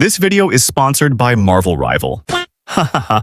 This video is sponsored by Marvel Rival. Hahaha,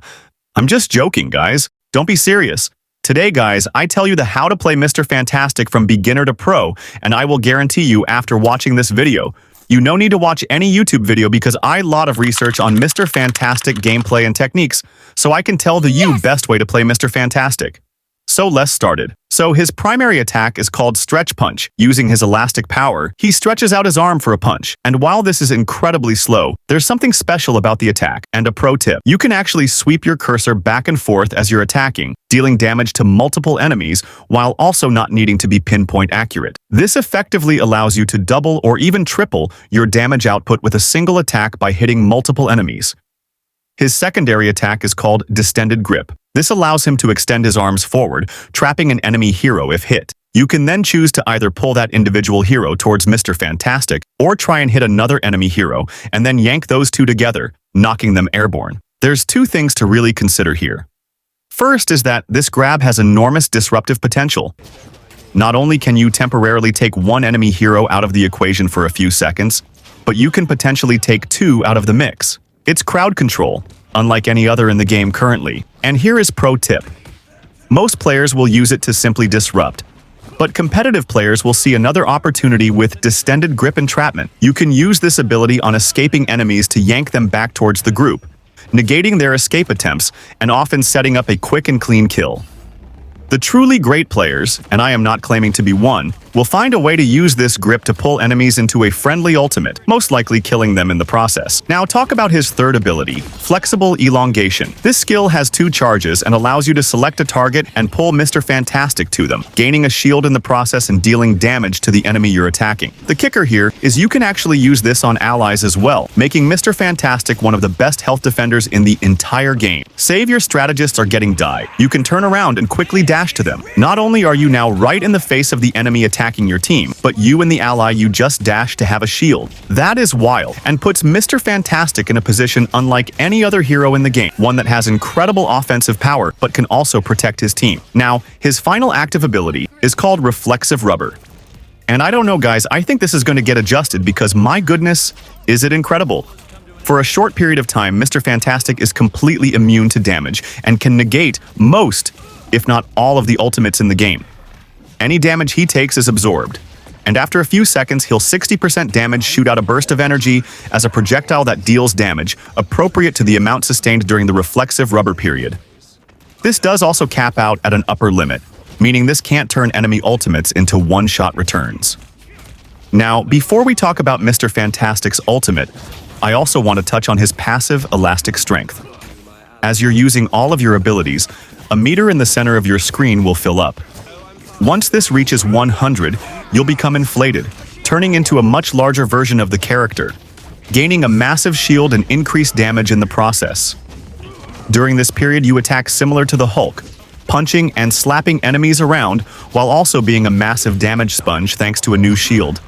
I'm just joking, guys. Don't be serious. Today, guys, I tell you the how to play Mr. Fantastic from beginner to pro, and I will guarantee you after watching this video, you no need to watch any YouTube video because I lot of research on Mr. Fantastic gameplay and techniques, so I can tell you best way to play Mr. Fantastic. So let's start it. So his primary attack is called Stretch Punch. Using his elastic power, he stretches out his arm for a punch. And while this is incredibly slow, there's something special about the attack. And a pro tip, you can actually sweep your cursor back and forth as you're attacking, dealing damage to multiple enemies while also not needing to be pinpoint accurate. This effectively allows you to double or even triple your damage output with a single attack by hitting multiple enemies. His secondary attack is called Distended Grip. This allows him to extend his arms forward, trapping an enemy hero if hit. You can then choose to either pull that individual hero towards Mr. Fantastic or try and hit another enemy hero and then yank those two together, knocking them airborne. There's two things to really consider here. First is that this grab has enormous disruptive potential. Not only can you temporarily take one enemy hero out of the equation for a few seconds, but you can potentially take two out of the mix. It's crowd control, unlike any other in the game currently. And here is pro tip. Most players will use it to simply disrupt, but competitive players will see another opportunity with Distended Grip Entrapment. You can use this ability on escaping enemies to yank them back towards the group, negating their escape attempts and often setting up a quick and clean kill. The truly great players, and I am not claiming to be one, will find a way to use this grip to pull enemies into a friendly ultimate, most likely killing them in the process. Now talk about his third ability, Flexible Elongation. This skill has two charges and allows you to select a target and pull Mr. Fantastic to them, gaining a shield in the process and dealing damage to the enemy you're attacking. The kicker here is you can actually use this on allies as well, making Mr. Fantastic one of the best health defenders in the entire game. Say if your strategists are getting die, you can turn around and quickly dash to them. Not only are you now right in the face of the enemy attacking your team, but you and the ally you just dashed to have a shield. That is wild, and puts Mr. Fantastic in a position unlike any other hero in the game, one that has incredible offensive power, but can also protect his team. Now, his final active ability is called Reflexive Rubber. And I don't know, guys, I think this is going to get adjusted because, my goodness, is it incredible. For a short period of time, Mr. Fantastic is completely immune to damage and can negate most, if not all, of the ultimates in the game. Any damage he takes is absorbed, and after a few seconds, he'll 60% damage shoot out a burst of energy as a projectile that deals damage, appropriate to the amount sustained during the reflexive rubber period. This does also cap out at an upper limit, meaning this can't turn enemy ultimates into one-shot returns. Now, before we talk about Mr. Fantastic's ultimate, I also want to touch on his passive Elastic Strength. As you're using all of your abilities, a meter in the center of your screen will fill up. Once this reaches 100, you'll become inflated, turning into a much larger version of the character, gaining a massive shield and increased damage in the process. During this period, you attack similar to the Hulk, punching and slapping enemies around while also being a massive damage sponge thanks to a new shield.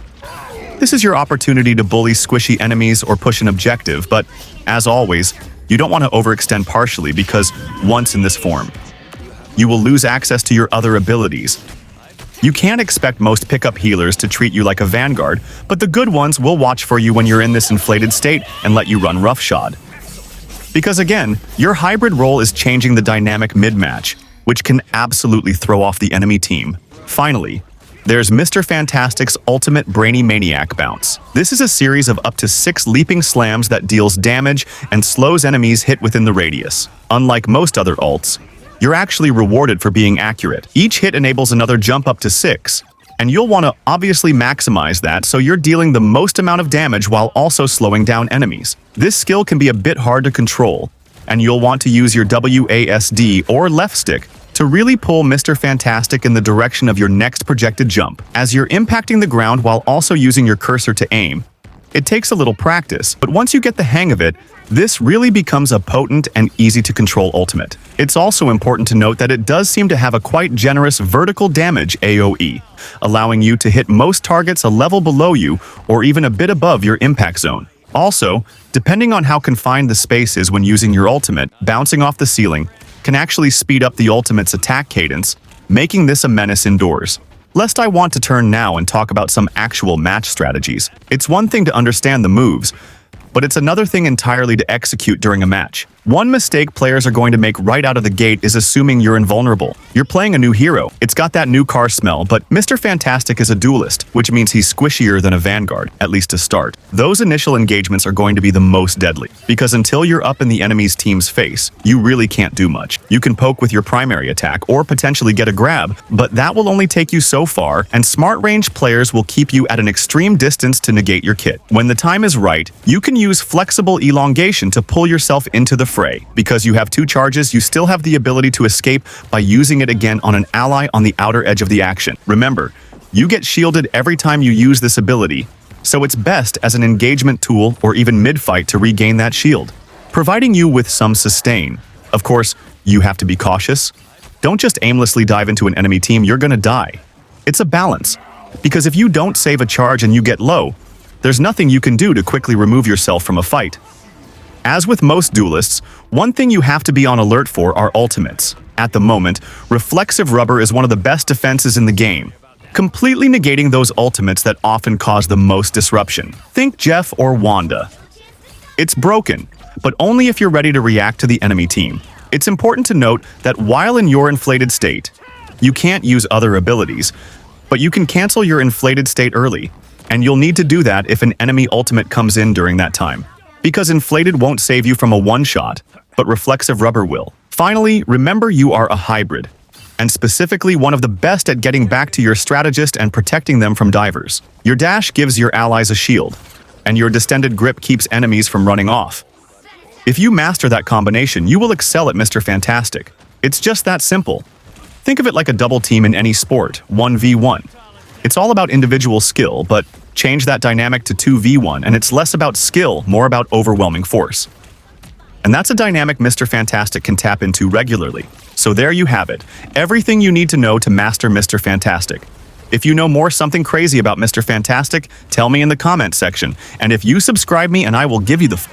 This is your opportunity to bully squishy enemies or push an objective, but as always, you don't want to overextend partially because once in this form, you will lose access to your other abilities. You can't expect most pickup healers to treat you like a vanguard, but the good ones will watch for you when you're in this inflated state and let you run roughshod. Because again, your hybrid role is changing the dynamic mid-match, which can absolutely throw off the enemy team. Finally, there's Mr. Fantastic's ultimate Brainy Maniac Bounce. This is a series of up to 6 leaping slams that deals damage and slows enemies hit within the radius. Unlike most other ults, you're actually rewarded for being accurate. Each hit enables another jump up to 6, and you'll want to obviously maximize that so you're dealing the most amount of damage while also slowing down enemies. This skill can be a bit hard to control, and you'll want to use your WASD or left stick to really pull Mr. Fantastic in the direction of your next projected jump. As you're impacting the ground while also using your cursor to aim, it takes a little practice, but once you get the hang of it, this really becomes a potent and easy-to-control ultimate. It's also important to note that it does seem to have a quite generous vertical damage AoE, allowing you to hit most targets a level below you or even a bit above your impact zone. Also, depending on how confined the space is when using your ultimate, bouncing off the ceiling can actually speed up the ultimate's attack cadence, making this a menace indoors. Lest I want to turn now and talk about some actual match strategies. It's one thing to understand the moves, but it's another thing entirely to execute during a match. One mistake players are going to make right out of the gate is assuming you're invulnerable. You're playing a new hero. It's got that new car smell, but Mr. Fantastic is a duelist, which means he's squishier than a vanguard, at least to start. Those initial engagements are going to be the most deadly, because until you're up in the enemy's team's face, you really can't do much. You can poke with your primary attack or potentially get a grab, but that will only take you so far, and smart range players will keep you at an extreme distance to negate your kit. When the time is right, you can use flexible elongation to pull yourself into the fray. Because you have 2 charges, you still have the ability to escape by using it again on an ally on the outer edge of the action. Remember, you get shielded every time you use this ability, so it's best as an engagement tool or even mid-fight to regain that shield, providing you with some sustain. Of course, you have to be cautious. Don't just aimlessly dive into an enemy team, you're gonna die. It's a balance, because if you don't save a charge and you get low, there's nothing you can do to quickly remove yourself from a fight. As with most duelists, one thing you have to be on alert for are ultimates. At the moment, Reflexive Rubber is one of the best defenses in the game, completely negating those ultimates that often cause the most disruption. Think Jeff or Wanda. It's broken, but only if you're ready to react to the enemy team. It's important to note that while in your inflated state, you can't use other abilities, but you can cancel your inflated state early, and you'll need to do that if an enemy ultimate comes in during that time. Because inflated won't save you from a one-shot, but Reflexive Rubber will. Finally, remember you are a hybrid, and specifically one of the best at getting back to your strategist and protecting them from divers. Your dash gives your allies a shield, and your distended grip keeps enemies from running off. If you master that combination, you will excel at Mr. Fantastic. It's just that simple. Think of it like a double team in any sport, 1v1. It's all about individual skill, but change that dynamic to 2v1 and it's less about skill, more about overwhelming force. And that's a dynamic Mr. Fantastic can tap into regularly. So there you have it, everything you need to know to master Mr. Fantastic. If you know more something crazy about Mr. Fantastic, tell me in the comment section. And if you subscribe me and I will give you the